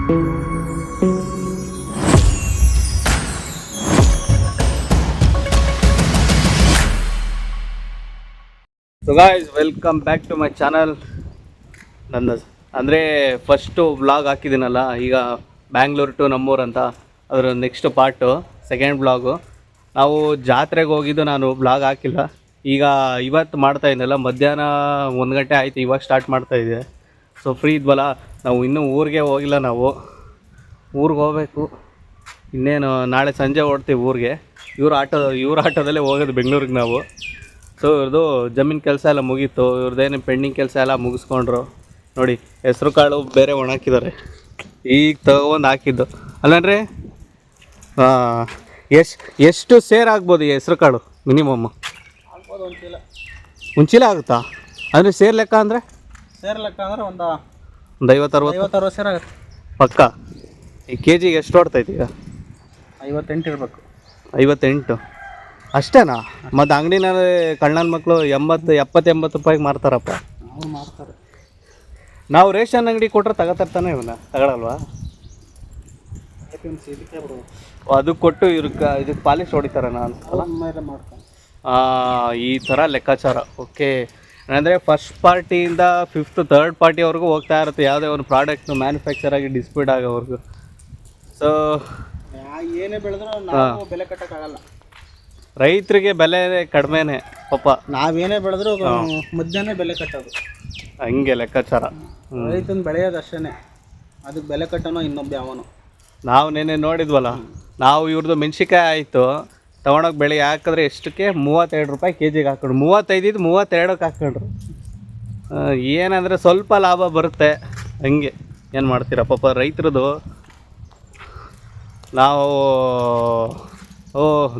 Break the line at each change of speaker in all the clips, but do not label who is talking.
So guys, welcome back to my channel. ನನ್ನ ಅಂದರೆ first vlog ಹಾಕಿದ್ದೀನಲ್ಲ, ಈಗ ಬ್ಯಾಂಗ್ಳೂರು ಟು ನಮ್ಮೂರು ಅಂತ, ಅದರ ನೆಕ್ಸ್ಟ್ ಪಾರ್ಟು ಸೆಕೆಂಡ್ ವ್ಲಾಗು. ನಾವು ಜಾತ್ರೆಗೆ ಹೋಗಿದ್ದು, ನಾನು ವ್ಲಾಗ್ ಹಾಕಿಲ್ಲ. ಈಗ ಇವತ್ತು ಮಾಡ್ತಾಯಿದ್ದೆನಲ್ಲ, ಮಧ್ಯಾಹ್ನ 1 ಗಂಟೆ ಆಯಿತು, ಇವಾಗ ಸ್ಟಾರ್ಟ್ ಮಾಡ್ತಾಯಿದ್ದೆ. ಸೊ ಫ್ರೀ ಇದ್ವಲ್ಲ, ನಾವು ಇನ್ನೂ ಊರಿಗೆ ಹೋಗಿಲ್ಲ. ನಾವು ಊರಿಗೆ ಹೋಗಬೇಕು ಇನ್ನೇನು, ನಾಳೆ ಸಂಜೆ ಹೊರಡ್ತೀವಿ ಊರಿಗೆ. ಇವ್ರ ಆಟೋದಲ್ಲೇ ಹೋಗೋದು ಬೆಂಗಳೂರಿಗೆ ನಾವು. ಸೊ ಇವ್ರದ್ದು ಜಮೀನು ಕೆಲಸ ಎಲ್ಲ ಮುಗೀತು, ಇವ್ರದ್ದೇನು ಪೆಂಡಿಂಗ್ ಕೆಲಸ ಎಲ್ಲ ಮುಗಿಸ್ಕೊಂಡ್ರು. ನೋಡಿ, ಹೆಸ್ರು ಕಾಳು ಬೇರೆ ಒಣಾಕಿದ್ದಾರೆ, ಈಗ ತಗೊಂಡು ಹಾಕಿದ್ದು ಅಲ್ಲನ್ರಿ. ಎಷ್ಟು ಸೇರ್ ಆಗ್ಬೋದು ಈ ಹೆಸ್ರು ಕಾಳು? ಮಿನಿಮಮ್
ಆಗ್ಬೋದು
ಒಂದು ಚೀಲ ಆಗುತ್ತಾ? ಅಂದರೆ ಸೇರ್ ಲೆಕ್ಕ ಅಂದರೆ
ಒಂದು
50-60
ಸೇರ್ ಆಗುತ್ತೆ
ಪಕ್ಕ. ಈ ಕೆ ಜಿಗೆ ಎಷ್ಟು ಹೊಡ್ತೈತಿ ಈಗ?
58 ಇರಬೇಕು.
58 ಅಷ್ಟೇನಾ? ಮತ್ತು ಅಂಗಡಿನಲ್ಲಿ ಕಳ್ಳನ ಮಕ್ಕಳು 80-80 ರೂಪಾಯಿಗೆ ಮಾರ್ತಾರಪ್ಪ.
ಅವ್ರು ಮಾಡ್ತಾರೆ.
ನಾವು ರೇಷನ್ ಅಂಗಡಿ ಕೊಟ್ಟರೆ ತಗೋತಾನೆ, ಇವನ್ನ ತಗೊಳಲ್ವಾ?
ಇದಕ್ಕೆ ಬಿಡು,
ಅದು ಕೊಟ್ಟು ಇದಕ್ಕೆ ಪಾಲಿಶ್ ಹೊಡಿತಾರೆ ನಾನು
ಮೇಲೆ ಮಾಡ್ತಾರೆ.
ಈ ಥರ ಲೆಕ್ಕಾಚಾರ. ಓಕೆ, ಅಂದರೆ ಫಸ್ಟ್ ಪಾರ್ಟಿಯಿಂದ 5th ಥರ್ಡ್ ಪಾರ್ಟಿವರೆಗೂ ಹೋಗ್ತಾ ಇರುತ್ತೆ, ಯಾವುದೇ ಒಂದು ಪ್ರಾಡಕ್ಟ್ನು ಮ್ಯಾನುಫ್ಯಾಕ್ಚರ್ ಆಗಿ ಡಿಸ್ಪ್ಯೂಟ್ ಆಗೋವರೆಗೂ. ಸೊ
ಏನೇ ಬೆಳೆದ್ರೂ ನಾವು ಬೆಲೆ ಕಟ್ಟೋಕ್ಕಾಗಲ್ಲ.
ರೈತರಿಗೆ ಬೆಲೆ ಕಡಿಮೆನೇ ಪಾಪ.
ನಾವೇನೇ ಬೆಳೆದ್ರೂ ಮಧ್ಯಾಹ್ನ ಬೆಲೆ ಕಟ್ಟೋದು,
ಹಂಗೆ ಲೆಕ್ಕಾಚಾರ.
ರೈತನ ಬೆಳೆಯೋದು ಅಷ್ಟೇ, ಅದಕ್ಕೆ ಬೆಲೆ ಕಟ್ಟೋನೋ ಇನ್ನೊಬ್ಬ ಯಾವನು.
ನಾವು ನೆನ್ನೆ ನೋಡಿದ್ವಲ್ಲ, ನಾವು ಇವ್ರದ್ದು ಮೆಣ್ಸಿಕಾಯಿ ಆಯಿತು ತೊಗೊಂಡೋಗಿ ಬೆಳೆ ಹಾಕಿದ್ರೆ ಎಷ್ಟಕ್ಕೆ 32 ರೂಪಾಯಿ ಕೆ ಜಿಗೆ ಹಾಕೊಂಡ್ರು. 35 32ಕ್ಕೆ ಹಾಕೊಂಡ್ರು. ಏನಂದರೆ ಸ್ವಲ್ಪ ಲಾಭ ಬರುತ್ತೆ, ಹಂಗೆ ಏನು ಮಾಡ್ತೀರ ಪಾಪ ರೈತರದು. ನಾವು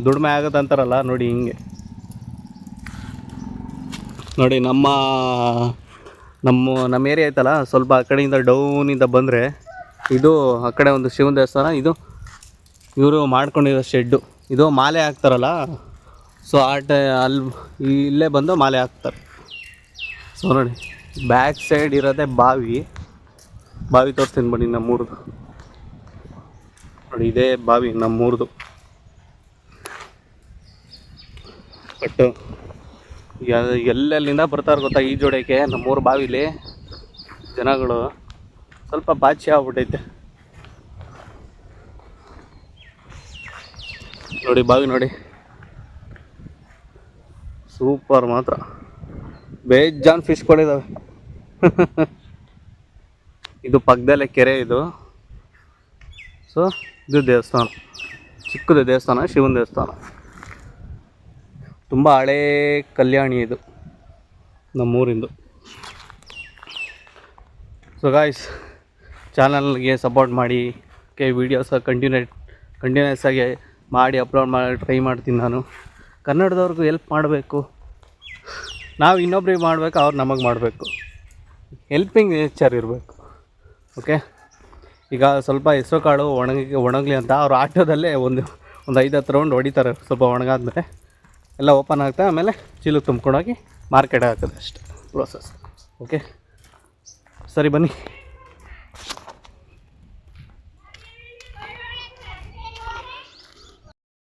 ದುಡಿಮೆ ಆಗುತ್ತೆ ಅಂತಾರಲ್ಲ, ನೋಡಿ ಹಿಂಗೆ. ನೋಡಿ ನಮ್ಮ ಏರಿಯಾ ಐತಲ್ಲ, ಸ್ವಲ್ಪ ಆ ಕಡೆಯಿಂದ ಡೌನಿಂದ ಬಂದರೆ ಇದು ಆ ಕಡೆ ಒಂದು ಶಿವನ ದೇವಸ್ಥಾನ, ಇದು ಇವರು ಮಾಡ್ಕೊಂಡಿರೋ ಶೆಡ್ಡು. ಇದು ಮಾಲೆ ಹಾಕ್ತಾರಲ್ಲ, ಸೊ ಇಲ್ಲೇ ಬಂದು ಮಾಲೆ ಹಾಕ್ತಾರೆ. ಸೊ ನೋಡಿ, ಬ್ಯಾಕ್ ಸೈಡ್ ಇರೋದೇ ಬಾವಿ ತೋರಿಸ್ತೀನಿ ಬನ್ನಿ. ನಮ್ಮೂರ್ದು ನೋಡಿ, ಇದೇ ಬಾವಿ ನಮ್ಮೂರ್ದು. ಬಟ್ ಎಲ್ಲೆಲ್ಲಿಂದ ಬರ್ತಾರೆ ಗೊತ್ತಾ ಈ ಜೋಡಿಗೆ ನಮ್ಮೂರು ಬಾವಿಲಿ ಜನಗಳು. ಸ್ವಲ್ಪ ಬಾಚಿ ಆಗ್ಬಿಟ್ಟೈತೆ ನೋಡಿ ಬಾವಿ. ನೋಡಿ, ಸೂಪರ್ ಮಾತ್ರ, ಬೇಜಾನ್ ಫಿಶ್ಗಳಿದ್ದಾವೆ. ಇದು ಪಕ್ಕದಲ್ಲೇ ಕೆರೆ ಇದು. ಸೊ ಇದು ದೇವಸ್ಥಾನ, ಚಿಕ್ಕದು ದೇವಸ್ಥಾನ, ಶಿವನ ದೇವಸ್ಥಾನ. ತುಂಬ ಹಳೇ ಕಲ್ಯಾಣಿ ಇದು ನಮ್ಮೂರಿಂದು. ಸೊ ಗಾಯ್ಸ್, ಚಾನಲ್ಗೆ ಸಪೋರ್ಟ್ ಮಾಡಿ. ವೀಡಿಯೋಸ ಕಂಟಿನ್ಯೂಸ್ ಆಗಿ ಮಾಡಿ ಅಪ್ಲೋಡ್ ಮಾಡಿ ಟ್ರೈ ಮಾಡ್ತೀನಿ ನಾನು. ಕನ್ನಡದವ್ರಿಗೂ ಹೆಲ್ಪ್ ಮಾಡಬೇಕು, ನಾವು ಇನ್ನೊಬ್ರಿಗೆ ಮಾಡಬೇಕು, ಅವ್ರು ನಮಗೆ ಮಾಡಬೇಕು. ಹೆಲ್ಪಿಂಗ್ ನೇಚರ್ ಇರಬೇಕು. ಓಕೆ, ಈಗ ಸ್ವಲ್ಪ ಹೆಸರು ಕಾಳು ಒಣಗಲಿ ಅಂತ ಅವ್ರು ಆಟೋದಲ್ಲೇ ಒಂದು 5-10 ರೌಂಡ್ ಹೊಡಿತಾರೆ. ಸ್ವಲ್ಪ ಒಣಗಾದ್ಮೇಲೆ ಎಲ್ಲ ಓಪನ್ ಆಗ್ತಾ, ಆಮೇಲೆ ಚೀಲ ತುಂಬ್ಕೊಂಡೋಗಿ ಮಾರ್ಕೆಟ್ ಹಾಕೋದು, ಅಷ್ಟೆ ಪ್ರೋಸೆಸ್. ಓಕೆ, ಸರಿ ಬನ್ನಿ.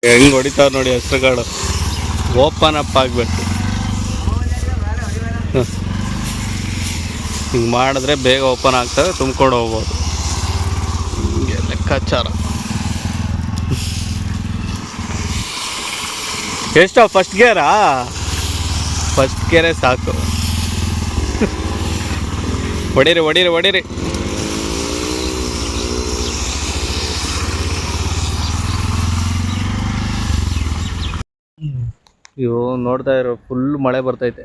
ಹೆಂಗೆ ಹೊಡಿತಾವ್ರು ನೋಡಿ ಹೆಸರುಗಳು. ಓಪನ್ ಅಪ್ ಆಗಬೇಕು, ಹಿಂಗೆ ಮಾಡಿದ್ರೆ ಬೇಗ ಓಪನ್ ಆಗ್ತವೆ, ತುಂಬ್ಕೊಂಡು ಹೋಗ್ಬೋದು. ಹಿಂಗೆ ಲೆಕ್ಕಾಚಾರ. ಎಷ್ಟು ಫಸ್ಟ್ ಗೇರಾ? ಫಸ್ಟ್ ಗೇರೇ ಸಾಕು. ಹೊಡೀರಿ. ಇವು ನೋಡ್ತಾ ಇರೋ ಫುಲ್ ಮಳೆ ಬರ್ತೈತೆ.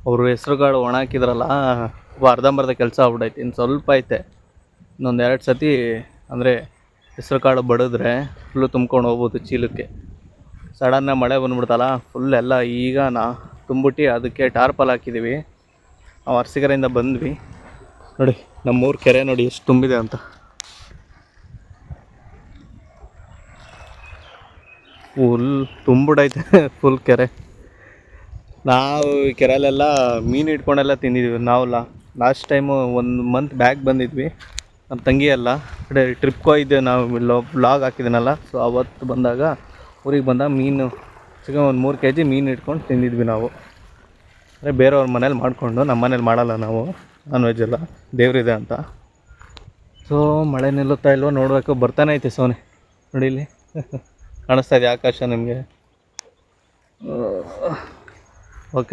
ಅವರು ಹೆಸ್ರುಗಳು ಒಣ ಹಾಕಿದ್ರಲ್ಲ, ಅರ್ಧಂಬರ್ಧ ಕೆಲಸ ಆಗ್ಬಿಟ್ಟೈತೆ. ಇನ್ನು ಸ್ವಲ್ಪ ಐತೆ, ಇನ್ನೊಂದು 2 ಸತಿ ಅಂದರೆ ಹೆಸ್ರು ಕಾಳು ಬಡಿದ್ರೆ ಫುಲ್ಲು ತುಂಬ್ಕೊಂಡು ಹೋಗ್ಬೋದು ಚೀಲಕ್ಕೆ. ಸಡನ್ನಾಗಿ ಮಳೆ ಬಂದ್ಬಿಡ್ತಲ್ಲ, ಫುಲ್ ಎಲ್ಲ ಈಗ ತುಂಬಿಟ್ಟು ಅದಕ್ಕೆ ಟಾರ್ಪಲ್ ಹಾಕಿದ್ದೀವಿ. ನಾವು ಅರಸೀಕೆರೆಯಿಂದ ಬಂದ್ವಿ. ನೋಡಿ ನಮ್ಮೂರು ಕೆರೆ ನೋಡಿ ಎಷ್ಟು ತುಂಬಿದೆ ಅಂತ. ಫುಲ್ ತುಂಬಿಡೈತೆ ಫುಲ್ ಕೆರೆ. ನಾವು ಈ ಕೆರೆಯಲ್ಲೆಲ್ಲ ಮೀನು ಹಿಡ್ಕೊಂಡೆಲ್ಲ ತಿಂದಿದ್ದೀವಿ. ನಾವು ಲಾಸ್ಟ್ ಟೈಮು 1 ಮಂತ್ ಬ್ಯಾಕ್ ಬಂದಿದ್ವಿ. ನಮ್ಮ ತಂಗಿ ಅಲ್ಲ ಕಡೆ ಟ್ರಿಪ್ಗೆ ಹೋಗಿದ್ದೆ ನಾವು ವ್ಲಾಗ್ ಹಾಕಿದ್ದೀನಲ್ಲ. ಸೊ ಅವತ್ತು ಬಂದಾಗ ಊರಿಗೆ ಬಂದಾಗ ಮೀನು ಚಿಕನ್ ಒಂದು 3 kg ಮೀನು ಇಟ್ಕೊಂಡು ತಿಂದಿದ್ವಿ ನಾವು. ಅಂದರೆ ಬೇರೆಯವ್ರ ಮನೇಲಿ ಮಾಡಿಕೊಂಡು, ನಮ್ಮ ಮನೇಲಿ ಮಾಡಲ್ಲ ನಾವು ನಾನ್ ವೆಜ್ ಎಲ್ಲ, ದೇವ್ರಿದೆ ಅಂತ. ಸೊ ಮಳೆ ನಿಲ್ಲುತ್ತಾ ಇಲ್ವೋ ನೋಡಬೇಕು. ಬರ್ತಾನೆ ಐತೆ ಸೋನೆ ನೋಡಿ ಇಲ್ಲಿ ಕಾಣಿಸ್ತಾ ಇದೆ ಆಕಾಶ ನಿಮಗೆ.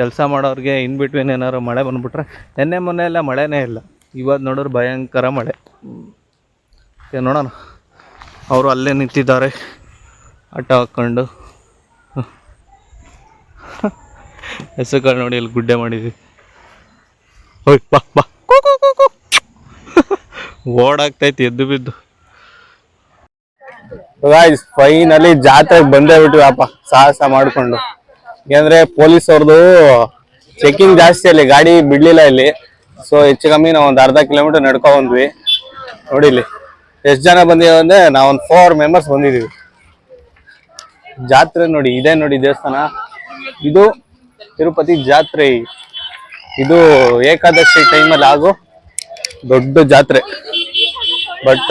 ಕೆಲಸ ಮಾಡೋರಿಗೆ ಇನ್ ಬಿಟ್ವೀನ್ ಏನಾದ್ರು ಮಳೆ ಬಂದುಬಿಟ್ರೆ, ನೆನ್ನೆ ಮೊನ್ನೆ ಎಲ್ಲ ಮಳೆನೇ ಇಲ್ಲ, ಇವತ್ತು ನೋಡಿದ್ರೆ ಭಯಂಕರ ಮಳೆ. ನೋಡೋಣ. ಅವರು ಅಲ್ಲೇ ನಿಂತಿದ್ದಾರೆ ಆಟ ಹಾಕ್ಕೊಂಡು. ಹೆಸರುಗಳು ನೋಡಿ ಇಲ್ಲಿ ಗುಡ್ಡೆ ಮಾಡಿದ್ವಿ. ಹೋಯ್ ಬಾ ಬಾ ಓಡಾಗ್ತೈತಿ ಎದ್ದು ಬಿದ್ದು. ಫೈನಲಿ ಜಾತ್ರೆಗೆ ಬಂದೇ ಬಿಟ್ವಿಪ್ಪ ಸಾಹಸ ಮಾಡ್ಕೊಂಡು. ಯಾಕಂದ್ರೆ ಪೊಲೀಸ್ ಅವ್ರದ್ದು ಚೆಕಿಂಗ್ ಜಾಸ್ತಿ ಅಲ್ಲಿ, ಗಾಡಿ ಬಿಡ್ಲಿಲ್ಲ ಇಲ್ಲಿ. ಸೊ ಹೆಚ್ಚು ಕಮ್ಮಿ ನಾವು ಒಂದು ಅರ್ಧ ಕಿಲೋಮೀಟರ್ ನಡ್ಕೊ ಬಂದ್ವಿ. ನೋಡಿ ಇಲ್ಲಿ ಎಷ್ಟು ಜನ ಬಂದಿದ್ದೀವಿ ಅಂದ್ರೆ ನಾವೊಂದು 4 ಮೆಂಬರ್ಸ್ ಬಂದಿದ್ದೀವಿ. ಜಾತ್ರೆ ನೋಡಿ, ಇದೇ ನೋಡಿ ದೇವಸ್ಥಾನ. ಇದು ತಿರುಪತಿ ಜಾತ್ರೆ. ಇದು ಏಕಾದಶಿ ಟೈಮಲ್ಲಿ ಆಗೋ ದೊಡ್ಡ ಜಾತ್ರೆ. ಬಟ್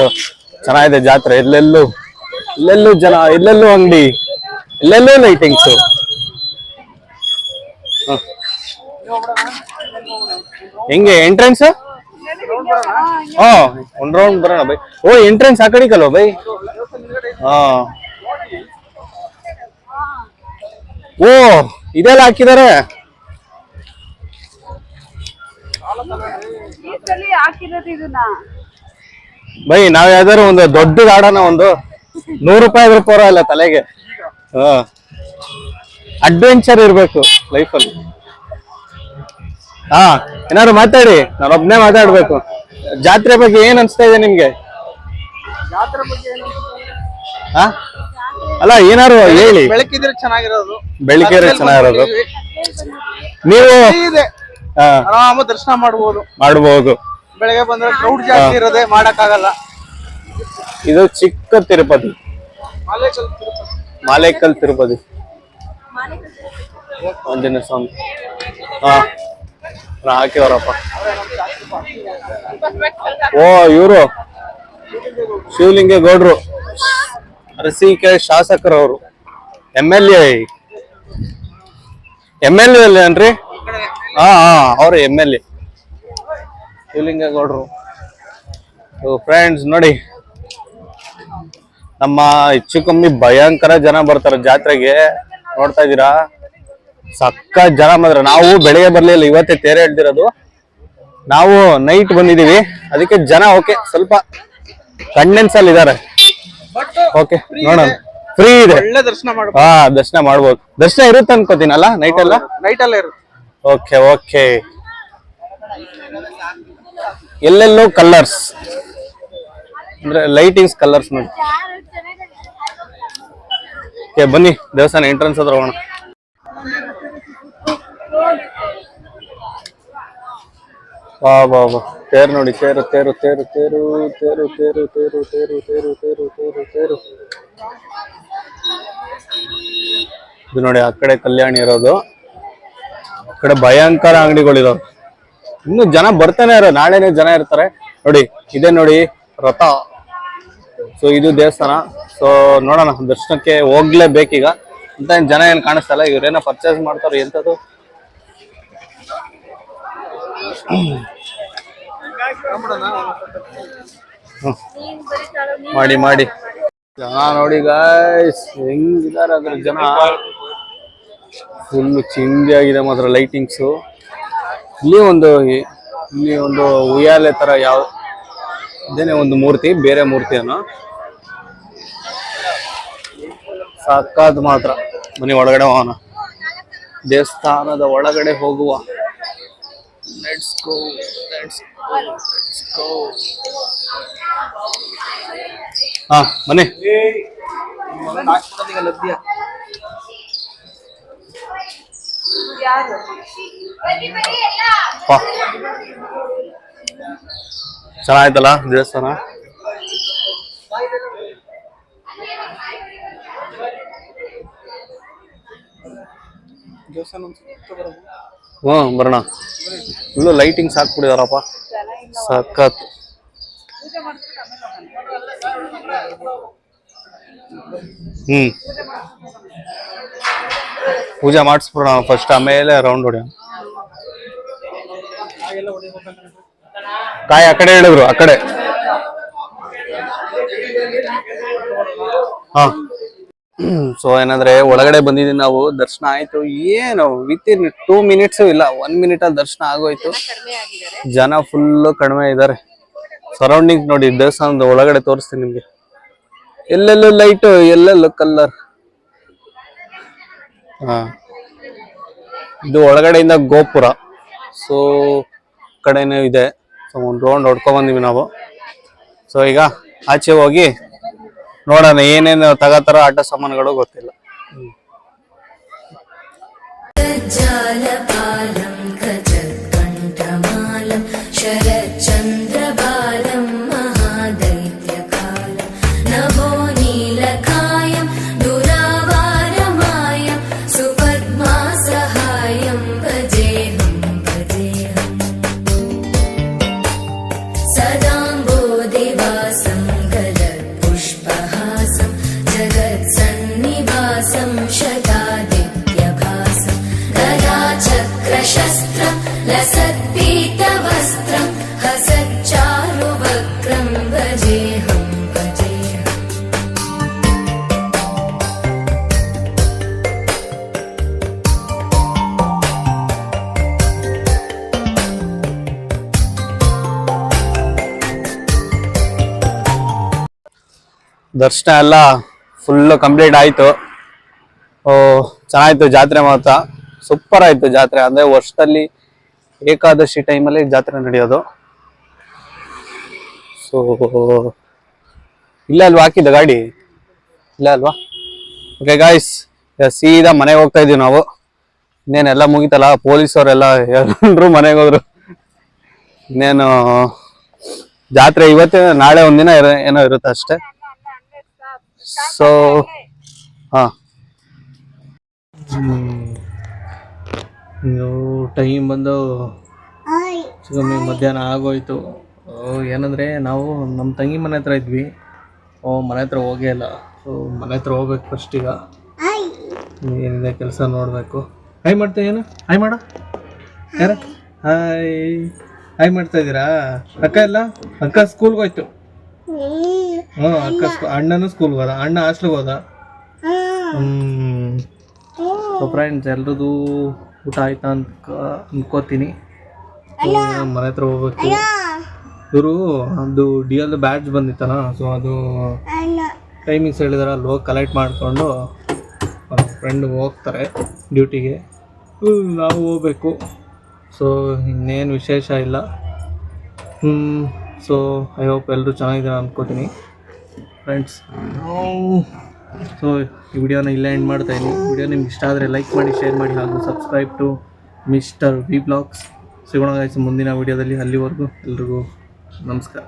ಚೆನ್ನಾಗಿದೆ ಜಾತ್ರೆ. ಎಲ್ಲೆಲ್ಲೂ ಜನ, ಎಲ್ಲೆಲ್ಲೂ ಅಂಗಡಿ, ಎಲ್ಲೆಲ್ಲೂ ಲೈಟಿಂಗ್ಸು. ಹೆಂಗೆ ಎಂಟ್ರೆನ್ಸ್? ಒಂದ್ ರೌಂಡ್ ಬರೋಣ ಬೈ. ಓ ಎಂಟ್ರೆನ್ಸ್ ಆ ಕಡೆ ಕಲ್ವ ಬೈ? ಓ ಇದೆಲ್ಲ ಹಾಕಿದಾರೆ. ಬೈ ನಾವ್ ಯಾವ್ದಾರು ಒಂದು ದೊಡ್ಡದು ಆಡೋಣ, ಒಂದು 100 ರೂಪಾಯಿ ಆದ್ರೂ ಪರವಾಗಿಲ್ಲ ತಲೆಗೆ. ಅಡ್ವೆಂಚರ್ ಇರ್ಬೇಕು ಲೈಫಲ್ಲಿ. ಏನಾದ್ರು ಮಾತಾಡಿ, ನಾನೊಬ್ನೇ ಮಾತಾಡ್ಬೇಕು. ಜಾತ್ರೆ ಬಗ್ಗೆ ಏನ್ ಅನ್ಸ್ತಾ ಇದೆ ನಿಮ್ಗೆ? ಅಲ್ಲ ಏನಾರು ಹೇಳಿ.
ಬೆಳಕಿದ್ರೆ ಚೆನ್ನಾಗಿರೋದು,
ಬೆಳಿಗ್ಗೆ ಚೆನ್ನಾಗಿರೋದು. ನೀವು
ಆರಾಮ ದರ್ಶನ
ಮಾಡಬಹುದು.
ಬೆಳಗ್ಗೆ ಬಂದ್ರೆ ಕ್ರೌಡ್ ಜಾಸ್ತಿ ಇರೋದೇ ಮಾಡಕ್ಕಾಗಲ್ಲ.
ಇದು ಚಿಕ್ಕ ತಿರುಪತಿ, ಮಾಲೇಕಲ್ ತಿರುಪತಿ ಆಂಜನೇಯ ಸ್ವಾಮಿ. ಹಾಕಿವರಪ್ಪ. ಓ ಇವರು ಶಿವಲಿಂಗೇಗೌಡರು, ಅರಸೀಕೆರೆ ಶಾಸಕರವರು, MLA ಅಲ್ಲೇನ್ರಿ? ಅವ್ರು MLA ಶಿವಲಿಂಗೇಗೌಡರು. ಫ್ರೆಂಡ್ಸ್ ನೋಡಿ, ನಮ್ಮ ಹೆಚ್ಚು ಕಮ್ಮಿ ಭಯಂಕರ ಜನ ಬರ್ತಾರೆ ಜಾತ್ರೆಗೆ. ನೋಡ್ತಾ ಇದ್ದೀರಾ, ಸಕ್ಕ ಜನ ಬಂದ್ರೆ. ನಾವು ಬೆಳಿಗ್ಗೆ ಬರ್ಲಿಲ್ಲ, ಇವತ್ತೇ ತೇರೆ ಎಳ್ದಿರೋದು. ನಾವು ನೈಟ್ ಬಂದಿದೀವಿ, ಅದಕ್ಕೆ ಜನ ಓಕೆ ಸ್ವಲ್ಪ ಕಂಡೆನ್ಸ್ ಅಲ್ಲಿ ಇದಾರೆ. ಓಕೆ ನೋಡೋಣ, ಫ್ರೀ ಇದೆ, ದರ್ಶನ ಮಾಡ್ಬೋದು. ದರ್ಶನ ಇರುತ್ತೆ ಅನ್ಕೋತೀನಲ್ಲ ನೈಟ್ ಎಲ್ಲ?
ನೈಟ್ ಎಲ್ಲ ಇರುತ್ತೆ.
ಓಕೆ ಎಲ್ಲೆಲ್ಲೋ ಕಲರ್ಸ್ ಅಂದ್ರೆ ಲೈಟಿಂಗ್ಸ್ ಕಲರ್ಸ್ ನೋಡಿ. ಬನ್ನಿ ದೇವಸ್ಥಾನ ಎಂಟ್ರೆನ್ಸ್ ಹತ್ರ ಹೋಗೋಣ. ಬಾ ತೇರು ನೋಡಿ, ತೇರು ತೇರು ತೇರು ತೇರು ತೇರು ತೇರು ತೇರು ತೇರು ತೇರು ತೇರು ತೇರು ತೇರು. ಇದು ನೋಡಿ, ಆ ಕಡೆ ಕಲ್ಯಾಣಿ ಇರೋದು, ಆ ಕಡೆ ಭಯಂಕರ ಅಂಗಡಿಗಳಿದಾವೆ. ಇನ್ನು ಜನ ಬರ್ತಾನೆ ಇರೋ, ನಾಳೆನೇ ಜನ ಇರ್ತಾರೆ ನೋಡಿ. ಇದೇ ನೋಡಿ ರಥ. ಸೊ ಇದು ದೇವಸ್ಥಾನ. ಸೊ ನೋಡೋಣ, ದರ್ಶನಕ್ಕೆ ಹೋಗ್ಲೇಬೇಕೀಗ ಅಂತ. ಜನ ಏನ್ ಕಾಣಿಸ್ತಲ್ಲ, ಇವ್ರೇನೋ ಪರ್ಚೇಸ್ ಮಾಡ್ತಾರೆ ಎಂತದ್ದು. ಮಾಡಿ ಜನ ನೋಡಿ ಗಾಯ್ಸ್, ಹೆಂಗಿದಾರೆ ಅದ್ರ ಜನ. ಫುಲ್ ಚಿಂದಿ ಆಗಿದೆ ಮಾತ್ರ ಲೈಟಿಂಗ್ಸು. ಇಲ್ಲಿ ಒಂದು ಉಯ್ಯಾಲೆ ತರ, ಇದೇನೆ ಒಂದು ಮೂರ್ತಿ, ಬೇರೆ ಮೂರ್ತಿ ಅನ್ನೋ ಸಾಕಾದ್ ಮಾತ್ರ. ಮನೆ ಒಳಗಡೆ ಹೋಗೋಣ, ದೇವಸ್ಥಾನದ ಒಳಗಡೆ ಹೋಗುವ. Let's go. ಮನೆ ಚೆನ್ನಾಯ್ತಲ್ಲ ದೇವಸ್ಥಾನ. ಬರೋಣ. ಫುಲ್ಲು ಲೈಟಿಂಗ್ಸ್ ಹಾಕ್ಬಿಟ್ಟಿದಾರಪ್ಪ, ಸಖತ್. ಪೂಜೆ ಮಾಡಿಸ್ಬಿಡೋಣ ಫಸ್ಟ್, ಆಮೇಲೆ ರೌಂಡ್ ಹೊಡಿಯೋಣ. ಕಾಯಿ ಆ ಕಡೆ ಹೇಳಿದ್ರು, ಆ ಕಡೆ. ಹಾ. ಸೊ ಏನಂದ್ರೆ ಒಳಗಡೆ ಬಂದಿದ್ದೀವಿ ನಾವು, ದರ್ಶನ ಆಯ್ತು. ಏನು ವಿತಿನ್ 2 minutes ಇಲ್ಲ, 1 minute ಅಲ್ಲಿ ದರ್ಶನ ಆಗೋಯ್ತು. ಜನ ಫುಲ್ ಕಡಿಮೆ ಇದ್ದಾರೆ. ಸರೌಂಡಿಂಗ್ ನೋಡಿ, ದೇವಸ್ಥಾನದ ಒಳಗಡೆ ತೋರಿಸ್ತೀನಿ ನಿಮ್ಗೆ. ಎಲ್ಲೆಲ್ಲೂ ಲೈಟ್, ಎಲ್ಲೆಲ್ಲೂ ಕಲ್ಲರ್. ಹಾ, ಇದು ಒಳಗಡೆಯಿಂದ ಗೋಪುರ. ಸೊ ಕಡೆನೂ ಇದೆ. ಸೊ ಒಂದು ರೌಂಡ್ ಹೊಡ್ಕೊಂಡ್ ಬಂದಿವಿ ನಾವು. ಸೊ ಈಗ ಆಚೆ ಹೋಗಿ ನೋಡೋಣ ಏನೇನು ತಗೋತಾರೋ ಆಟ ಸಾಮಾನುಗಳು ಗೊತ್ತಿಲ್ಲ. ದರ್ಶನ ಎಲ್ಲ ಫುಲ್ ಕಂಪ್ಲೀಟ್ ಆಯ್ತು. ಚೆನ್ನಾಯ್ತು ಜಾತ್ರೆ, ಮಾತ್ರ ಸೂಪರ್ ಆಯ್ತು ಜಾತ್ರೆ. ಅಂದ್ರೆ ವರ್ಷದಲ್ಲಿ ಏಕಾದಶಿ ಟೈಮಲ್ಲಿ ಜಾತ್ರೆ ನಡೆಯೋದು. ಸೊ ಇಲ್ಲ ಅಲ್ವಾ ಹಾಕಿದ್ದ ಗಾಡಿ, ಇಲ್ಲ ಅಲ್ವಾ? ಓಕೆ ಗಾಯ್ಸ್, ಸೀದಾ ಮನೆಗೆ ಹೋಗ್ತಾ ಇದೀವಿ ನಾವು. ಇನ್ನೇನೆಲ್ಲ ಮುಗಿತಲ್ಲ, ಪೊಲೀಸವರೆಲ್ಲ ಎಲ್ಲರೂ ಮನೆಗೆ ಹೋದ್ರು. ಇನ್ನೇನು ಜಾತ್ರೆ ಇವತ್ತೇ, ನಾಳೆ ಒಂದಿನ ಏನೋ ಇರುತ್ತೆ ಅಷ್ಟೇ. ಸೊ ಹಾ, ಟೈಮ್ ಬಂದು ಕಮ್ಮಿ ಮಧ್ಯಾಹ್ನ ಆಗೋಯ್ತು. ಏನಂದರೆ ನಾವು ನಮ್ಮ ತಂಗಿ ಮನೆ ಹತ್ರ ಇದ್ವಿ. ಮನೆ ಹತ್ರ ಹೋಗೇ ಇಲ್ಲ. ಸೊ ಮನೆ ಹತ್ರ ಹೋಗ್ಬೇಕು ಫಸ್ಟ್. ಈಗ ಏನಿದೆ ಕೆಲಸ ನೋಡಬೇಕು. ಹಾಯ್ ಮಾಡ್ತಾ, ಏನು ಹಾಯ್ ಮಾಡ, ಯಾರ ಹಾಯ್ ಮಾಡ್ತಾ ಇದ್ದೀರಾ? ಅಕ್ಕ ಇಲ್ಲ, ಅಕ್ಕ ಸ್ಕೂಲ್ಗೆ ಹೋಯ್ತು. ಅಕ್ಕ ಅಣ್ಣನೂ ಸ್ಕೂಲ್ಗೆ ಹೋದ, ಅಣ್ಣ ಹಾಸ್ಟ್ಲಿಗೆ ಹೋದ. ಸೊ ಫ್ರೆಂಡ್ಸ್, ಎಲ್ರದ್ದು ಊಟ ಆಯ್ತಾ ಅಂತ ಅನ್ಕೋತೀನಿ. ಮನೆ ಹತ್ರ ಹೋಗ್ಬೇಕು. ಇವರು ಅದು DL ಬ್ಯಾಡ್ಜ್ ಬಂದಿತ್ತಲ್ಲ, ಸೊ ಅದು ಟೈಮಿಂಗ್ಸ್ ಹೇಳಿದಾರೆ, ಅಲ್ಲಿ ಹೋಗಿ ಕಲೆಕ್ಟ್ ಮಾಡಿಕೊಂಡು ಫ್ರೆಂಡ್ ಹೋಗ್ತಾರೆ ಡ್ಯೂಟಿಗೆ. ನಾವು ಹೋಗ್ಬೇಕು. ಸೊ ಇನ್ನೇನು ವಿಶೇಷ ಇಲ್ಲ. ಸೊ ಐ ಹೋಪ್ ಎಲ್ಲರೂ ಚೆನ್ನಾಗಿದ್ದಾರೆ ಅನ್ಕೋತೀನಿ ಫ್ರೆಂಡ್ಸ್. ಸೊ ಈ ವಿಡಿಯೋನ ಇಲ್ಲೇ ಎಂಡ್ ಮಾಡ್ತಾಯಿದ್ದೀನಿ. ವಿಡಿಯೋ ನಿಮ್ಗೆ ಇಷ್ಟ ಆದರೆ ಲೈಕ್ ಮಾಡಿ, ಶೇರ್ ಮಾಡಿ, ಹಾಗೂ subscribe to mister V blogs. ಸಿಗೋಣ ಗಾಯ್ಸ್ ಮುಂದಿನ ವಿಡಿಯೋದಲ್ಲಿ. ಅಲ್ಲಿವರೆಗೂ ಎಲ್ರಿಗೂ ನಮಸ್ಕಾರ.